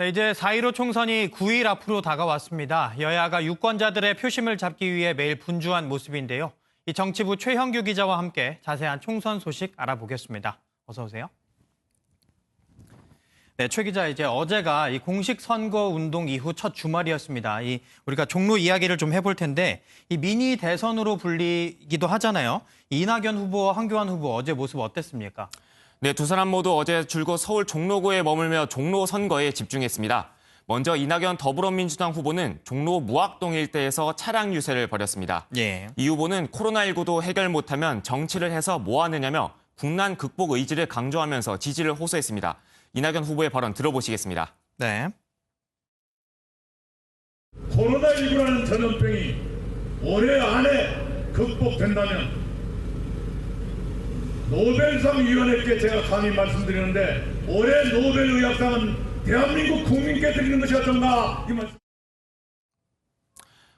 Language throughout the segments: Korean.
네, 이제 4.15 총선이 9일 앞으로 다가왔습니다. 여야가 유권자들의 표심을 잡기 위해 매일 분주한 모습인데요. 이 정치부 최형규 기자와 함께 자세한 총선 소식 알아보겠습니다. 어서 오세요. 네, 최 기자, 이제 어제가 이 공식 선거 운동 이후 첫 주말이었습니다. 우리가 종로 이야기를 좀 해볼 텐데, 이 미니 대선으로 불리기도 하잖아요. 이낙연 후보와 황교안 후보 어제 모습 어땠습니까? 네, 두 사람 모두 어제 줄곧 서울 종로구에 머물며 종로 선거에 집중했습니다. 먼저 이낙연 더불어민주당 후보는 종로 무학동 일대에서 차량 유세를 벌였습니다. 예. 이 후보는 코로나19도 해결 못하면 정치를 해서 뭐 하느냐며 국난 극복 의지를 강조하면서 지지를 호소했습니다. 이낙연 후보의 발언 들어보시겠습니다. 네. 코로나19라는 전염병이 올해 안에 극복된다면 노벨상 위원회께 제가 감히 말씀드리는데 올해 노벨 의학상은 대한민국 국민께 드리는 것이 어떤가 이 말씀.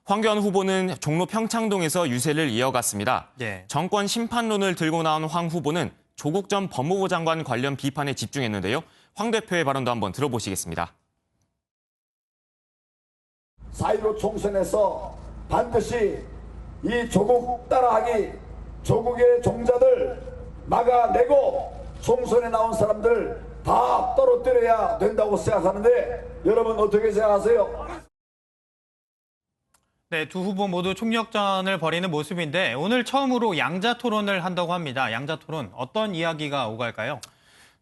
황교안 후보는 종로 평창동에서 유세를 이어갔습니다. 예. 정권 심판론을 들고 나온 황 후보는 조국 전 법무부 장관 관련 비판에 집중했는데요. 황 대표의 발언도 한번 들어보시겠습니다. 4.15 총선에서 반드시 이 조국 따라하기, 조국의 종자들 막아내고 총선에 나온 사람들 다 떨어뜨려야 된다고 생각하는데 여러분 어떻게 생각하세요? 네, 두 후보 모두 총력전을 벌이는 모습인데 오늘 처음으로 양자 토론을 한다고 합니다. 양자 토론 어떤 이야기가 오갈까요?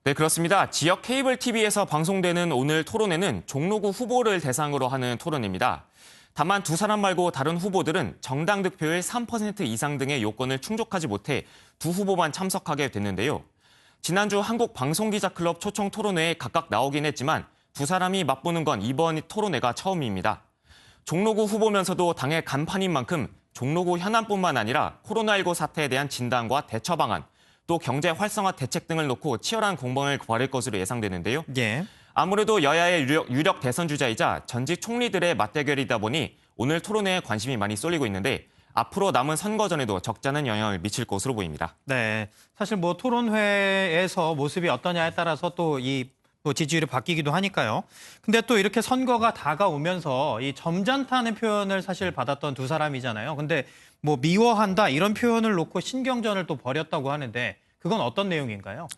네, 그렇습니다. 지역 케이블 TV에서 방송되는 오늘 토론회는 종로구 후보를 대상으로 하는 토론입니다. 다만 두 사람 말고 다른 후보들은 정당 득표율 3% 이상 등의 요건을 충족하지 못해 두 후보만 참석하게 됐는데요. 지난주 한국방송기자클럽 초청 토론회에 각각 나오긴 했지만 두 사람이 맞보는 건 이번 토론회가 처음입니다. 종로구 후보면서도 당의 간판인 만큼 종로구 현안뿐만 아니라 코로나19 사태에 대한 진단과 대처 방안, 또 경제 활성화 대책 등을 놓고 치열한 공방을 벌일 것으로 예상되는데요. 예. 아무래도 여야의 유력 대선 주자이자 전직 총리들의 맞대결이다 보니 오늘 토론회에 관심이 많이 쏠리고 있는데 앞으로 남은 선거전에도 적잖은 영향을 미칠 것으로 보입니다. 네, 사실 뭐 토론회에서 모습이 어떠냐에 따라서 또 지지율이 바뀌기도 하니까요. 근데 또 이렇게 선거가 다가오면서 이 점잖다는 표현을 사실 받았던 두 사람이잖아요. 근데 뭐 미워한다 이런 표현을 놓고 신경전을 또 벌였다고 하는데 그건 어떤 내용인가요?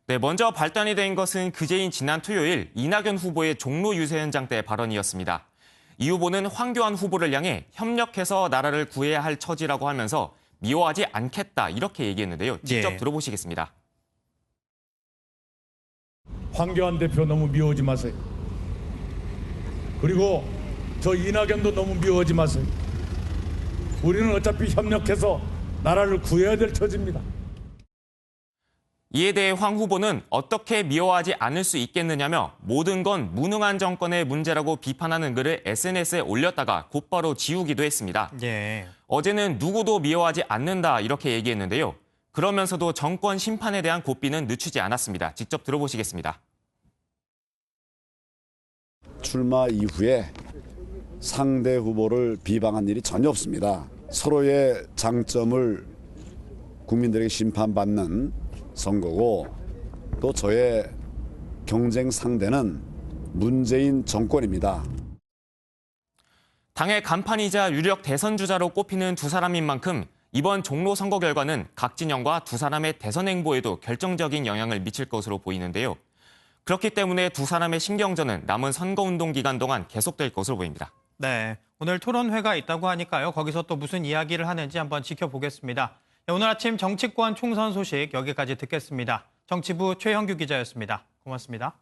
네, 먼저 발단이 된 것은 그제인 지난 토요일 이낙연 후보의 종로 유세 현장 때 발언이었습니다. 이 후보는 황교안 후보를 향해 협력해서 나라를 구해야 할 처지라고 하면서 미워하지 않겠다 이렇게 얘기했는데요. 직접 예. 들어보시겠습니다. 황교안 대표 너무 미워하지 마세요. 그리고 저 이낙연도 너무 미워하지 마세요. 우리는 어차피 협력해서 나라를 구해야 될 처지입니다. 이에 대해 황 후보는 어떻게 미워하지 않을 수 있겠느냐며 모든 건 무능한 정권의 문제라고 비판하는 글을 SNS에 올렸다가 곧바로 지우기도 했습니다. 예. 어제는 누구도 미워하지 않는다 이렇게 얘기했는데요. 그러면서도 정권 심판에 대한 고삐는 늦추지 않았습니다. 직접 들어보시겠습니다. 출마 이후에 상대 후보를 비방한 일이 전혀 없습니다. 서로의 장점을 국민들에게 심판받는 선거고 또 저의 경쟁 상대는 문재인 정권입니다. 당의 간판이자 유력 대선 주자로 꼽히는 두 사람인 만큼 이번 종로 선거 결과는 각 진영과 두 사람의 대선 행보에도 결정적인 영향을 미칠 것으로 보이는데요. 그렇기 때문에 두 사람의 신경전은 남은 선거운동 기간 동안 계속될 것으로 보입니다. 네, 오늘 토론회가 있다고 하니까요. 거기서 또 무슨 이야기를 하는지 한번 지켜보겠습니다. 네, 오늘 아침 정치권 총선 소식 여기까지 듣겠습니다. 정치부 최형규 기자였습니다. 고맙습니다.